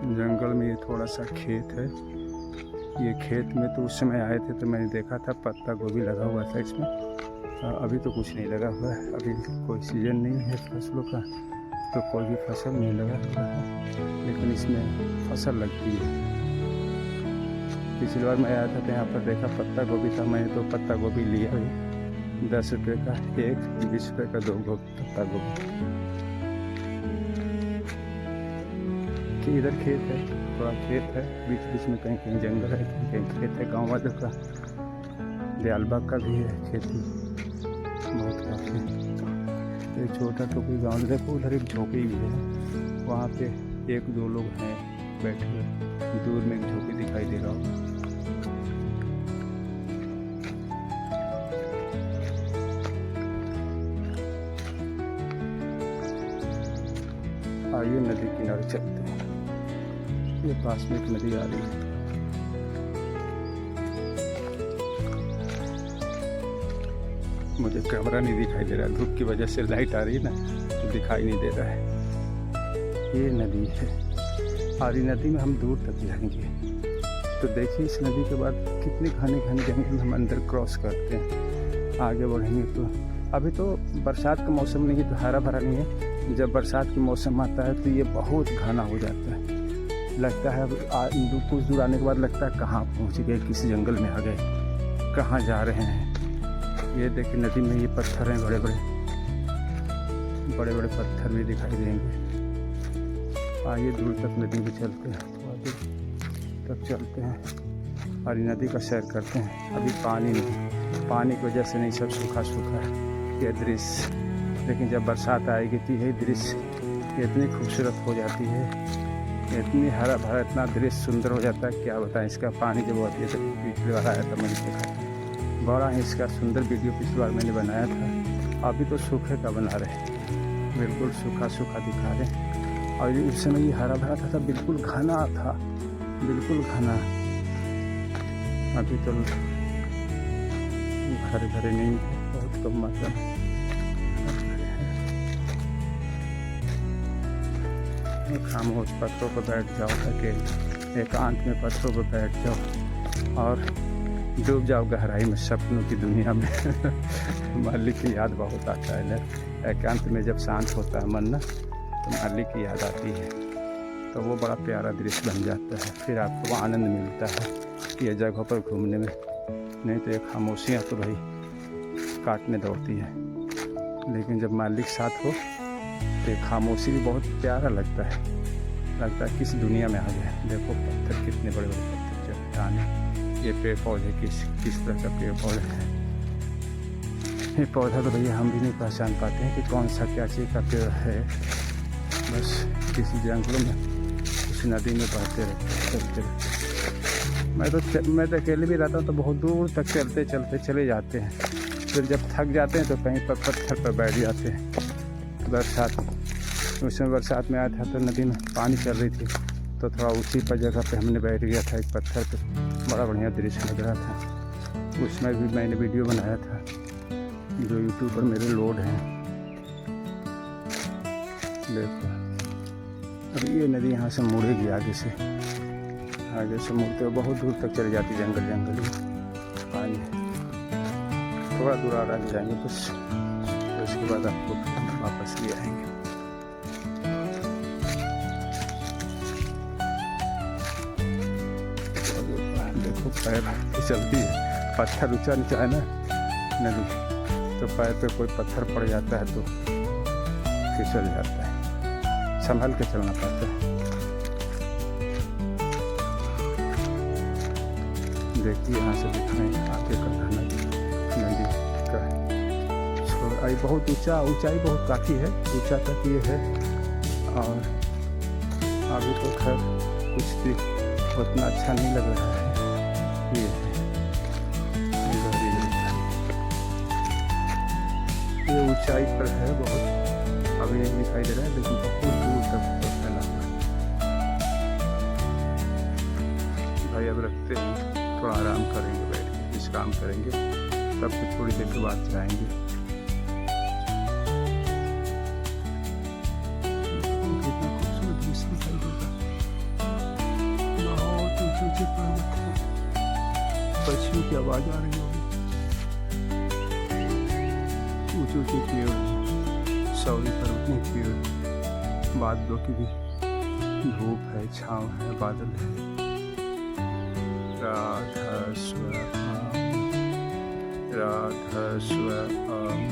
जंगल में ये थोड़ा सा खेत है। ये खेत में तो उस समय आए थे तो मैंने देखा था पत्ता गोभी लगा हुआ था इसमें। अभी तो कुछ नहीं लगा हुआ है, अभी कोई सीजन नहीं है फसलों का, तो कोई भी फसल नहीं लगा हुआ है, लेकिन इसमें फसल लगती है। पिछली बार मैं आया था तो यहाँ पर देखा पत्ता गोभी था, मैंने तो पत्ता गोभी लिया है 10 रुपये का एक, 20 रुपये का 2 पत्ता गोभी। कि इधर खेत है, थोड़ा खेत है, बीच बीच में कहीं कहीं जंगल है, कहीं कहीं खेत है। गाँव वालों का दयालबाग का भी है खेती बहुत काफ़ी। एक छोटा तो कोई गाँव देखो, उधर एक झोपड़ी भी है, वहाँ पे 1-2 लोग हैं बैठे हुए। दूर में एक झोपड़ी दिखाई दे रहा होगा। आइए नदी किनारे चलते हैं। ये पास में एक नदी आ रही है। मुझे कैमरा नहीं दिखाई दे रहा है, धूप की वजह से लाइट आ रही है ना तो दिखाई नहीं दे रहा है। ये नदी है, आरी नदी में हम दूर तक जाएंगे। तो देखिए इस नदी के बाद कितने घने घने जंगल हम अंदर क्रॉस करते हैं। आगे बढ़ेंगे तो अभी तो बरसात का मौसम नहीं है तो हरा भरा नहीं है। जब बरसात का मौसम आता है तो ये बहुत घना हो जाता है। लगता है कुछ दूर आने के बाद लगता है कहाँ पहुँच गए, किस जंगल में आ गए, कहाँ जा रहे हैं। ये देखिए नदी में ये पत्थर हैं, बड़े बड़े पत्थर भी दिखाई देंगे। आइए दूर तक नदी में चलते हैं, थोड़ा दूर तक चलते हैं और नदी का सैर करते हैं। अभी पानी नहीं, पानी की वजह से नहीं, सब सूखा सूखा है ये दृश्य। लेकिन जब बरसात आएगी तो यही दृश्य इतनी खूबसूरत हो जाती है, इतनी हरा भरा, इतना दृश्य सुंदर हो जाता है क्या बताएं। इसका पानी जब आती है तो पिछली बार आया था मैंने देखा, बड़ा ही इसका सुंदर वीडियो पिछली बार मैंने बनाया था। अभी तो सूखे का बना रहे, बिल्कुल सूखा सूखा दिखा रहे। और उस समय ये हरा भरा था, बिल्कुल घना था, बिल्कुल घना। अभी तो घरे घरे नहीं, बहुत कम मात्रा में। खामोश पत्थरों पर बैठ जाओ, ताकि एकांत में पत्थरों पर बैठ जाओ और डूब जाओ गहराई में, सपनों की दुनिया में। मालिक की याद बहुत आता है ना, एकांत में जब शांत होता है मन ना तो मालिक की याद आती है, तो वो बड़ा प्यारा दृश्य बन जाता है। फिर आपको आनंद मिलता है ये जगह पर घूमने में। नहीं तो ये खामोशियाँ तो भाई काटने दौड़ती है, लेकिन जब मालिक साथ हो तो ये खामोशी भी बहुत प्यारा लगता है किस दुनिया में आ गए। देखो पत्थर, कितने बड़े बड़े पत्थर, चट्टान, ये पेड़ पौधे किस तरह का पेड़ पौधे हैं। ये पौधा तो भैया हम भी नहीं पहचान पाते हैं कि कौन सा क्या चीज़ का पेड़ है। बस किसी जंगलों में, किसी नदी में बहते रहते, चलते रहते। मैं तो अकेले भी रहता हूँ तो बहुत दूर तक चलते चलते चले जाते हैं। फिर जब थक जाते हैं तो कहीं पर पत्थर पर बैठ जाते हैं। उस समय बरसात में आया था तो नदी में पानी चल रही थी, तो थोड़ा ऊंची पर जगह पे हमने बैठ गया था एक पत्थर पे। बड़ा बढ़िया दृश्य लग रहा था। उसमें भी मैंने वीडियो बनाया था जो यूट्यूब पर मेरे लोड हैं। देखो अब ये नदी यहाँ से मुड़ेगी, आगे से मुड़ते हुए बहुत दूर तक चली जाती, जंगल पानी। थोड़ा दूर आगे जाएंगे बस, तो उसके बाद आपको वापस ले आएंगे। देखो पैर चलती है, पत्थर ऊंचा नीचा है ना नदी, तो पैर पे कोई पत्थर पड़ जाता है तो फिसल जाता है, संभल के चलना पड़ता है। देखिए यहाँ से दिखाएं आगे का नदी का छोर। बहुत ऊंचाई बहुत काफ़ी है, ऊंचा तक ये है। और अभी तो खैर कुछ भी उतना अच्छा नहीं लग रहा है। ये ऊंचाई पर है बहुत, अभी नहीं दिखाई दे रहा है, लेकिन बहुत दूर तक फैला हुआ है। भाई अब रखते हैं, थोड़ा आराम करेंगे, बैठ के विश्राम करेंगे, तब फिर थोड़ी देर के बाद जाएंगे। की आवाज़ आ रही होगी। ऊँचे ऊँचे पेड़, सौरी पर्वतीय पेड़, बादलों की भी धूप है, छाँव है, बादल है। राधा स्वयं, राधा स्वयं।